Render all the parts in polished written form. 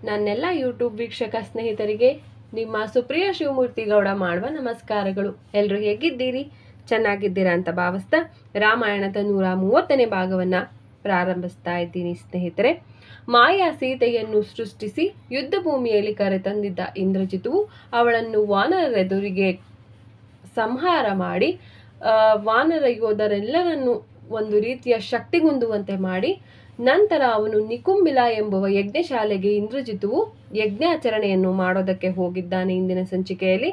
ನನ್ನೆಲ್ಲ ಯೂಟ್ಯೂಬ್ ವೀಕ್ಷಕ ಸ್ನೇಹಿತರಿಗೆ ನಿಮ್ಮ ಸುಪ್ರಿಯ ಶಿವಮೂರ್ತಿ ಗೌಡ ಮಾಡುವ ನಮಸ್ಕಾರಗಳು. ಎಲ್ಲರೂ ಹೇಗಿದ್ದೀರಿ? ಚೆನ್ನಾಗಿದ್ದೀರಾ ಅಂತ ಭಾವಿಸ್ತಾ ರಾಮಾಯಣದ 130ನೇ ಭಾಗವನ್ನು ಪ್ರಾರಂಭಿಸ್ತಾ ಇದ್ದೀನಿ ಸ್ನೇಹಿತರೆ. ಮಾಯಾ ಸೀತೆಯನ್ನು ಸೃಷ್ಟಿಸಿ ಯುದ್ಧ ಭೂಮಿಯಲ್ಲಿ ಕರೆತಂದಿದ್ದ ಇಂದ್ರಜಿತುವು ಅವಳನ್ನು ವಾನರರೆದುರಿಗೆ ಸಂಹಾರ ಮಾಡಿ ವಾನರ ಯೋಧರೆಲ್ಲರನ್ನು ಒಂದು ರೀತಿಯ ಶಕ್ತಿಗುಂದುವಂತೆ ಮಾಡಿ ನಂತರ ಅವನು ನಿಕುಂಬಿಲ ಎಂಬುವ ಯಜ್ಞಶಾಲೆಗೆ ಇಂದ್ರಜಿತುವು ಯಜ್ಞಾಚರಣೆಯನ್ನು ಮಾಡೋದಕ್ಕೆ ಹೋಗಿದ್ದಾನೆ. ಇಂದಿನ ಸಂಚಿಕೆಯಲ್ಲಿ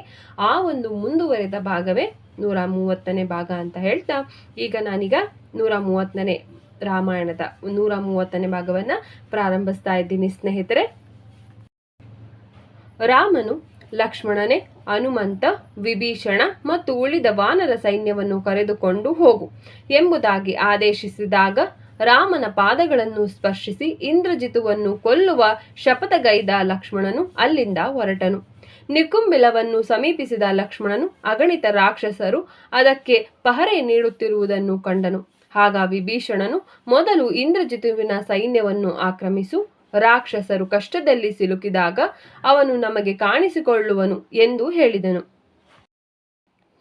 ಆ ಒಂದು ಮುಂದುವರೆದ ಭಾಗವೇ 130ನೇ ಭಾಗ ಅಂತ ಹೇಳ್ತಾ ಈಗ ನಾನೀಗ 130ನೇ ರಾಮಾಯಣದ 130ನೇ ಭಾಗವನ್ನ ಪ್ರಾರಂಭಿಸ್ತಾ ಇದ್ದೀನಿ ಸ್ನೇಹಿತರೆ. ರಾಮನು ಲಕ್ಷ್ಮಣನೇ, ಹನುಮಂತ, ವಿಭೀಷಣ ಮತ್ತು ಉಳಿದ ವಾನರ ಸೈನ್ಯವನ್ನು ಕರೆದುಕೊಂಡು ಹೋಗು ಎಂಬುದಾಗಿ ಆದೇಶಿಸಿದಾಗ ರಾಮನ ಪಾದಗಳನ್ನು ಸ್ಪರ್ಶಿಸಿ ಇಂದ್ರಜಿತುವನ್ನು ಕೊಲ್ಲುವ ಶಪಥಗೈದ ಲಕ್ಷ್ಮಣನು ಅಲ್ಲಿಂದ ಹೊರಟನು. ನಿಕುಂಬಿಲವನ್ನು ಸಮೀಪಿಸಿದ ಲಕ್ಷ್ಮಣನು ಅಗಣಿತ ರಾಕ್ಷಸರು ಅದಕ್ಕೆ ಪಹರೆ ನೀಡುತ್ತಿರುವುದನ್ನು ಕಂಡನು. ಆಗ ವಿಭೀಷಣನು ಮೊದಲು ಇಂದ್ರಜಿತುವಿನ ಸೈನ್ಯವನ್ನು ಆಕ್ರಮಿಸು, ರಾಕ್ಷಸರು ಕಷ್ಟದಲ್ಲಿ ಸಿಲುಕಿದಾಗ ಅವನು ನಮಗೆ ಕಾಣಿಸಿಕೊಳ್ಳುವನು ಎಂದು ಹೇಳಿದನು.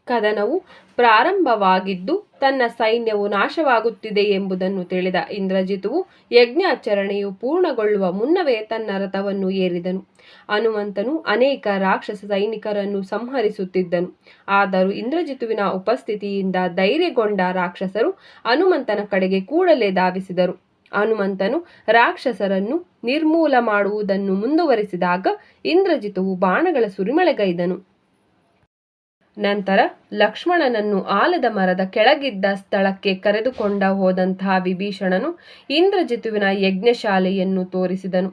ಕದನವು ಪ್ರಾರಂಭವಾಗಿದ್ದು ತನ್ನ ಸೈನ್ಯವು ನಾಶವಾಗುತ್ತಿದೆ ಎಂಬುದನ್ನು ತಿಳಿದ ಇಂದ್ರಜಿತುವು ಯಜ್ಞಾಚರಣೆಯು ಪೂರ್ಣಗೊಳ್ಳುವ ಮುನ್ನವೇ ತನ್ನ ರಥವನ್ನು ಏರಿದನು. ಹನುಮಂತನು ಅನೇಕ ರಾಕ್ಷಸ ಸೈನಿಕರನ್ನು ಸಂಹರಿಸುತ್ತಿದ್ದನು. ಆದರೂ ಇಂದ್ರಜಿತುವಿನ ಉಪಸ್ಥಿತಿಯಿಂದ ಧೈರ್ಯಗೊಂಡ ರಾಕ್ಷಸರು ಹನುಮಂತನ ಕಡೆಗೆ ಕೂಡಲೇ ಧಾವಿಸಿದರು. ಹನುಮಂತನು ರಾಕ್ಷಸರನ್ನು ನಿರ್ಮೂಲ ಮಾಡುವುದನ್ನು ಮುಂದುವರಿಸಿದಾಗ ಇಂದ್ರಜಿತುವು ಬಾಣಗಳ ಸುರಿಮಳೆಗೈದನು. ನಂತರ ಲಕ್ಷ್ಮಣನನ್ನು ಆಲದ ಮರದ ಕೆಳಗಿದ್ದ ಸ್ಥಳಕ್ಕೆ ಕರೆದುಕೊಂಡ ಹೋದಂತಹ ವಿಭೀಷಣನು ಇಂದ್ರಜಿತುವಿನ ಯಜ್ಞಶಾಲೆಯನ್ನು ತೋರಿಸಿದನು.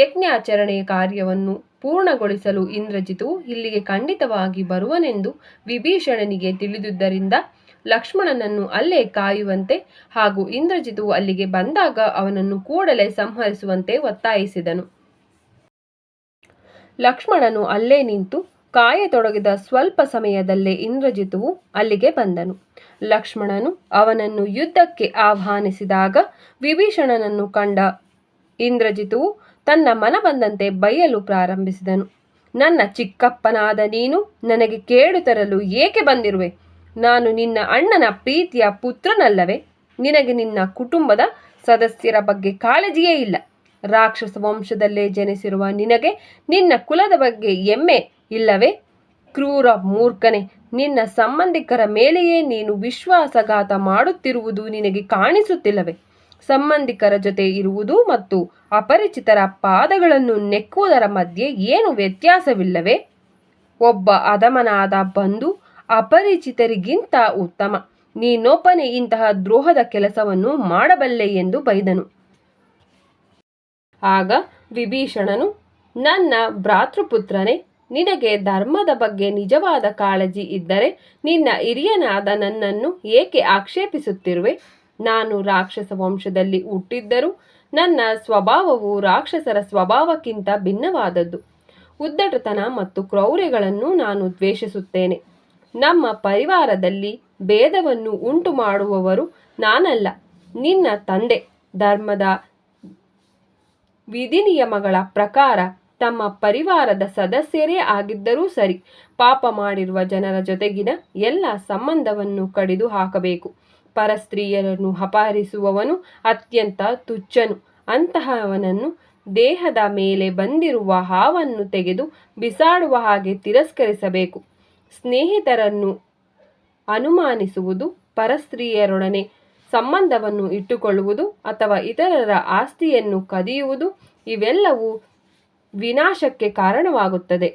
ಯಜ್ಞಾಚರಣೆಯ ಕಾರ್ಯವನ್ನು ಪೂರ್ಣಗೊಳಿಸಲು ಇಂದ್ರಜಿತುವು ಇಲ್ಲಿಗೆ ಖಂಡಿತವಾಗಿ ಬರುವನೆಂದು ವಿಭೀಷಣನಿಗೆ ತಿಳಿದುದರಿಂದ ಲಕ್ಷ್ಮಣನನ್ನು ಅಲ್ಲೇ ಕಾಯುವಂತೆ ಹಾಗೂ ಇಂದ್ರಜಿತುವು ಅಲ್ಲಿಗೆ ಬಂದಾಗ ಅವನನ್ನು ಕೂಡಲೇ ಸಂಹರಿಸುವಂತೆ ಒತ್ತಾಯಿಸಿದನು. ಲಕ್ಷ್ಮಣನು ಅಲ್ಲೇ ನಿಂತು ಕಾಯತೊಡಗಿದ ಸ್ವಲ್ಪ ಸಮಯದಲ್ಲೇ ಇಂದ್ರಜಿತುವು ಅಲ್ಲಿಗೆ ಬಂದನು. ಲಕ್ಷ್ಮಣನು ಅವನನ್ನು ಯುದ್ಧಕ್ಕೆ ಆಹ್ವಾನಿಸಿದಾಗ ವಿಭೀಷಣನನ್ನು ಕಂಡ ಇಂದ್ರಜಿತುವು ತನ್ನ ಮನ ಬಂದಂತೆ ಬೈಯಲು ಪ್ರಾರಂಭಿಸಿದನು. ನನ್ನ ಚಿಕ್ಕಪ್ಪನಾದ ನೀನು ನನಗೆ ಕೇಡು ತರಲು ಏಕೆ ಬಂದಿರುವೆ? ನಾನು ನಿನ್ನ ಅಣ್ಣನ ಪ್ರೀತಿಯ ಪುತ್ರನಲ್ಲವೇ? ನಿನಗೆ ನಿನ್ನ ಕುಟುಂಬದ ಸದಸ್ಯರ ಬಗ್ಗೆ ಕಾಳಜಿಯೇ ಇಲ್ಲ. ರಾಕ್ಷಸ ವಂಶದಲ್ಲೇ ಜನಿಸಿರುವ ನಿನಗೆ ನಿನ್ನ ಕುಲದ ಬಗ್ಗೆ ಹೆಮ್ಮೆ ಇಲ್ಲವೇ? ಕ್ರೂರ ಮೂರ್ಖನೆ, ನಿನ್ನ ಸಂಬಂಧಿಕರ ಮೇಲೆಯೇ ನೀನು ವಿಶ್ವಾಸಘಾತ ಮಾಡುತ್ತಿರುವುದು ನಿನಗೆ ಕಾಣಿಸುತ್ತಿಲ್ಲವೇ? ಸಂಬಂಧಿಕರ ಜೊತೆ ಇರುವುದು ಮತ್ತು ಅಪರಿಚಿತರ ಪಾದಗಳನ್ನು ನೆಕ್ಕುವುದರ ಮಧ್ಯೆ ಏನು ವ್ಯತ್ಯಾಸವಿಲ್ಲವೇ? ಒಬ್ಬ ಅಧಮನಾದ ಬಂಧು ಅಪರಿಚಿತರಿಗಿಂತ ಉತ್ತಮ. ನೀನೊಬ್ಬನೇ ಇಂತಹ ದ್ರೋಹದ ಕೆಲಸವನ್ನು ಮಾಡಬಲ್ಲೆ ಎಂದು ಬೈದನು. ಆಗ ವಿಭೀಷಣನು, ನನ್ನ ಭ್ರಾತೃಪುತ್ರನೇ, ನಿನಗೆ ಧರ್ಮದ ಬಗ್ಗೆ ನಿಜವಾದ ಕಾಳಜಿ ಇದ್ದರೆ ನಿನ್ನ ಹಿರಿಯನಾದ ನನ್ನನ್ನು ಏಕೆ ಆಕ್ಷೇಪಿಸುತ್ತಿರುವೆ? ನಾನು ರಾಕ್ಷಸ ವಂಶದಲ್ಲಿ ಹುಟ್ಟಿದ್ದರೂ ನನ್ನ ಸ್ವಭಾವವು ರಾಕ್ಷಸರ ಸ್ವಭಾವಕ್ಕಿಂತ ಭಿನ್ನವಾದದ್ದು. ಉದ್ದಟತನ ಮತ್ತು ಕ್ರೌರ್ಯಗಳನ್ನು ನಾನು ದ್ವೇಷಿಸುತ್ತೇನೆ. ನಮ್ಮ ಪರಿವಾರದಲ್ಲಿ ಭೇದವನ್ನು ಉಂಟು ಮಾಡುವವರು ನಾನಲ್ಲ, ನಿನ್ನ ತಂದೆ. ಧರ್ಮದ ವಿಧಿನಿಯಮಗಳ ಪ್ರಕಾರ ತಮ್ಮ ಪರಿವಾರದ ಸದಸ್ಯರೇ ಆಗಿದ್ದರೂ ಸರಿ, ಪಾಪ ಮಾಡಿರುವ ಜನರ ಜೊತೆಗಿನ ಎಲ್ಲ ಸಂಬಂಧವನ್ನು ಕಡಿದು ಹಾಕಬೇಕು. ಪರಸ್ತ್ರೀಯರನ್ನು ಅಪಹರಿಸುವವನು ಅತ್ಯಂತ ತುಚ್ಛನು. ಅಂತಹವನನ್ನು ದೇಹದ ಮೇಲೆ ಬಂದಿರುವ ಹಾವನ್ನು ತೆಗೆದು ಬಿಸಾಡುವ ಹಾಗೆ ತಿರಸ್ಕರಿಸಬೇಕು. ಸ್ನೇಹಿತರನ್ನು ಅನುಮಾನಿಸುವುದು, ಪರಸ್ತ್ರೀಯರೊಡನೆ ಸಂಬಂಧವನ್ನು ಇಟ್ಟುಕೊಳ್ಳುವುದು ಅಥವಾ ಇತರರ ಆಸ್ತಿಯನ್ನು ಕದಿಯುವುದು ಇವೆಲ್ಲವೂ ವಿನಾಶಕ್ಕೆ ಕಾರಣವಾಗುತ್ತದೆ.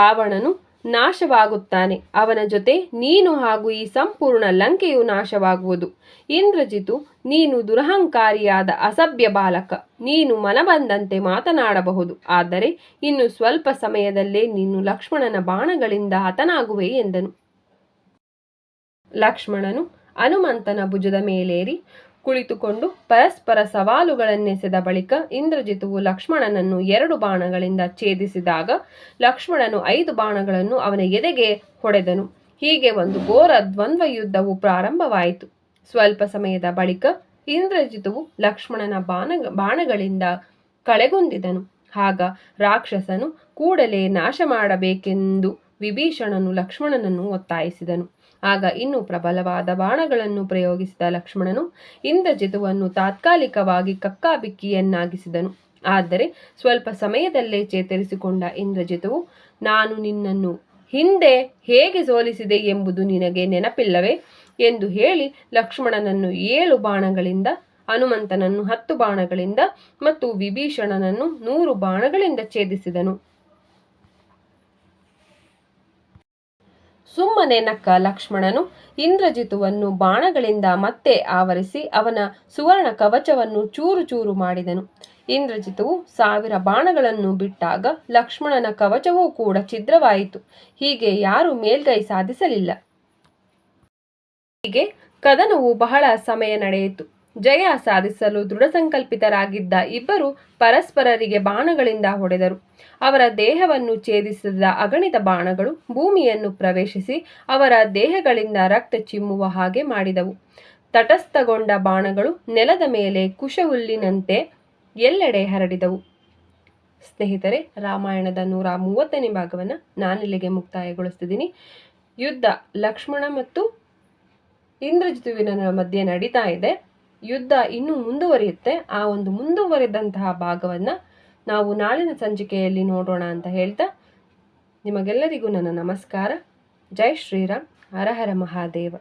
ರಾವಣನು ನಾಶವಾಗುತ್ತಾನೆ, ಅವನ ಜೊತೆ ನೀನು ಹಾಗೂ ಈ ಸಂಪೂರ್ಣ ಲಂಕೆಯು ನಾಶವಾಗುವುದು. ಇಂದ್ರಜಿತು, ನೀನು ದುರಹಂಕಾರಿಯಾದ ಅಸಭ್ಯ ಬಾಲಕ. ನೀನು ಮನಬಂದಂತೆ ಮಾತನಾಡಬಹುದು, ಆದರೆ ಇನ್ನು ಸ್ವಲ್ಪ ಸಮಯದಲ್ಲೇ ನೀನು ಲಕ್ಷ್ಮಣನ ಬಾಣಗಳಿಂದ ಹತನಾಗುವೆ ಎಂದನು. ಲಕ್ಷ್ಮಣನು ಹನುಮಂತನ ಭುಜದ ಮೇಲೇರಿ ಕುಳಿತುಕೊಂಡು ಪರಸ್ಪರ ಸವಾಲುಗಳನ್ನೆಸೆದ ಬಳಿಕ ಇಂದ್ರಜಿತುವು ಲಕ್ಷ್ಮಣನನ್ನು 2 ಬಾಣಗಳಿಂದ ಛೇದಿಸಿದಾಗ ಲಕ್ಷ್ಮಣನು 5 ಬಾಣಗಳನ್ನು ಅವನ ಎದೆಗೆ ಹೊಡೆದನು. ಹೀಗೆ ಒಂದು ಘೋರ ದ್ವಂದ್ವ ಯುದ್ಧವು ಪ್ರಾರಂಭವಾಯಿತು. ಸ್ವಲ್ಪ ಸಮಯದ ಬಳಿಕ ಇಂದ್ರಜಿತುವು ಲಕ್ಷ್ಮಣನ ಬಾಣಗಳಿಂದ ಕಳೆಗುಂದಿದನು. ಆಗ ರಾಕ್ಷಸನು ಕೂಡಲೇ ನಾಶ ಮಾಡಬೇಕೆಂದು ವಿಭೀಷಣನು ಲಕ್ಷ್ಮಣನನ್ನು ಒತ್ತಾಯಿಸಿದನು. ಆಗ ಇನ್ನೂ ಪ್ರಬಲವಾದ ಬಾಣಗಳನ್ನು ಪ್ರಯೋಗಿಸಿದ ಲಕ್ಷ್ಮಣನು ಇಂದ್ರಜಿತುವನ್ನು ತಾತ್ಕಾಲಿಕವಾಗಿ ಕಕ್ಕಾಬಿಕ್ಕಿಯನ್ನಾಗಿಸಿದನು. ಆದರೆ ಸ್ವಲ್ಪ ಸಮಯದಲ್ಲೇ ಚೇತರಿಸಿಕೊಂಡ ಇಂದ್ರಜಿತುವು, ನಾನು ನಿನ್ನನ್ನು ಹಿಂದೆ ಹೇಗೆ ಸೋಲಿಸಿದೆ ಎಂಬುದು ನಿನಗೆ ನೆನಪಿಲ್ಲವೇ ಎಂದು ಹೇಳಿ ಲಕ್ಷ್ಮಣನನ್ನು 7 ಬಾಣಗಳಿಂದ, ಹನುಮಂತನನ್ನು 10 ಬಾಣಗಳಿಂದ ಮತ್ತು ವಿಭೀಷಣನನ್ನು 100 ಬಾಣಗಳಿಂದ ಛೇದಿಸಿದನು. ಸುಮ್ಮನೆ ನಕ್ಕ ಲಕ್ಷ್ಮಣನು ಇಂದ್ರಜಿತುವನ್ನು ಬಾಣಗಳಿಂದ ಮತ್ತೆ ಆವರಿಸಿ ಅವನ ಸುವರ್ಣ ಕವಚವನ್ನು ಚೂರು ಚೂರು ಮಾಡಿದನು. ಇಂದ್ರಜಿತುವು 1000 ಬಾಣಗಳನ್ನು ಬಿಟ್ಟಾಗ ಲಕ್ಷ್ಮಣನ ಕವಚವೂ ಕೂಡ ಛಿದ್ರವಾಯಿತು. ಹೀಗೆ ಯಾರೂ ಮೇಲ್ಗೈ ಸಾಧಿಸಲಿಲ್ಲ. ಹೀಗೆ ಕದನವು ಬಹಳ ಸಮಯ ನಡೆಯಿತು. ಜಯ ಸಾಧಿಸಲು ದೃಢಸಂಕಲ್ಪಿತರಾಗಿದ್ದ ಇಬ್ಬರು ಪರಸ್ಪರರಿಗೆ ಬಾಣಗಳಿಂದ ಹೊಡೆದರು. ಅವರ ದೇಹವನ್ನು ಛೇದಿಸಿದ ಅಗಣಿತ ಬಾಣಗಳು ಭೂಮಿಯನ್ನು ಪ್ರವೇಶಿಸಿ ಅವರ ದೇಹಗಳಿಂದ ರಕ್ತ ಚಿಮ್ಮುವ ಹಾಗೆ ಮಾಡಿದವು. ತಟಸ್ಥಗೊಂಡ ಬಾಣಗಳು ನೆಲದ ಮೇಲೆ ಕುಶಹುಲ್ಲಿನಂತೆ ಎಲ್ಲೆಡೆ ಹರಡಿದವು. ಸ್ನೇಹಿತರೆ, ರಾಮಾಯಣದ 130ನೇ ಭಾಗವನ್ನು ನಾನಿಲ್ಲಿಗೆ ಮುಕ್ತಾಯಗೊಳಿಸ್ತಿದ್ದೀನಿ. ಯುದ್ಧ ಲಕ್ಷ್ಮಣ ಮತ್ತು ಇಂದ್ರಜಿತುವಿನ ಮಧ್ಯೆ ನಡೀತಾ ಇದೆ. ಯುದ್ಧ ಇನ್ನೂ ಮುಂದುವರಿಯುತ್ತೆ. ಆ ಒಂದು ಮುಂದುವರೆದಂತಹ ಭಾಗವನ್ನು ನಾವು ನಾಳಿನ ಸಂಚಿಕೆಯಲ್ಲಿ ನೋಡೋಣ ಅಂತ ಹೇಳ್ತಾ ನಿಮಗೆಲ್ಲರಿಗೂ ನನ್ನ ನಮಸ್ಕಾರ. ಜೈ ಶ್ರೀರಾಮ್. ಹರ ಹರ ಮಹಾದೇವ.